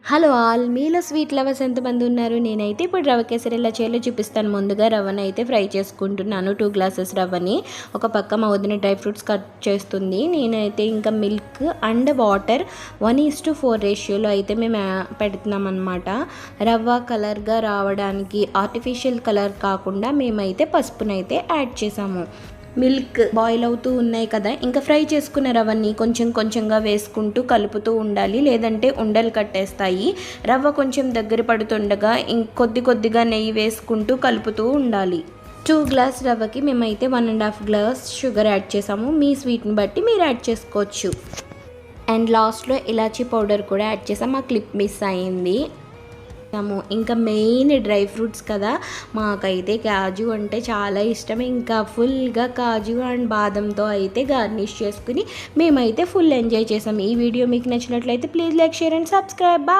Hello all, మీలో sweet lovers ఎంతమంది ఉన్నారు? నేనైతే ఇప్పుడు రవ్వ కేసరి ఎలా చేయాలో చూపిస్తాను. ముందుగా రవ్వను అయితే ఫ్రై చేసుకుంటున్నాను. 2 గ్లాసెస్ రవ్వని. ఒక పక్క మా వదిన డ్రై ఫ్రూట్స్ కట్ చేస్తుంది. నేనైతే ఇంకా మిల్క్ అండ్ వాటర్ 1:4 రేషియోలో అయితే మేము పెడుతున్నాం అనమాట. రవ్వ కలర్గా రావడానికి ఆర్టిఫిషియల్ కలర్ కాకుండా మేమైతే పసుపునైతే యాడ్ చేసాము. మిల్క్ బాయిల్ అవుతూ ఉన్నాయి కదా, ఇంకా ఫ్రై చేసుకున్న రవ్వని కొంచెం కొంచెంగా వేసుకుంటూ కలుపుతూ ఉండాలి, లేదంటే ఉండలు కట్టేస్తాయి. రవ్వ కొంచెం దగ్గర పడుతుండగా కొద్ది కొద్దిగా నెయ్యి వేసుకుంటూ కలుపుతూ ఉండాలి. 2 గ్లాస్ రవ్వకి మేమైతే 1.5 గ్లాస్ షుగర్ యాడ్ చేసాము. మీ స్వీట్ని బట్టి మీరు యాడ్ చేసుకోవచ్చు. అండ్ లాస్ట్లో ఇలాచీ పౌడర్ కూడా యాడ్ చేసాం. మా క్లిప్ మిస్ అయింది. ఇంకా మెయిన్ డ్రై ఫ్రూట్స్ కదా, మాకైతే కాజు అంటే చాలా ఇష్టం. ఇంకా ఫుల్గా కాజు అండ్ బాదంతో అయితే గార్నిష్ చేసుకుని మేమైతే ఫుల్ ఎంజాయ్ చేసాం. ఈ వీడియో మీకు నచ్చినట్లయితే please like, share and subscribe.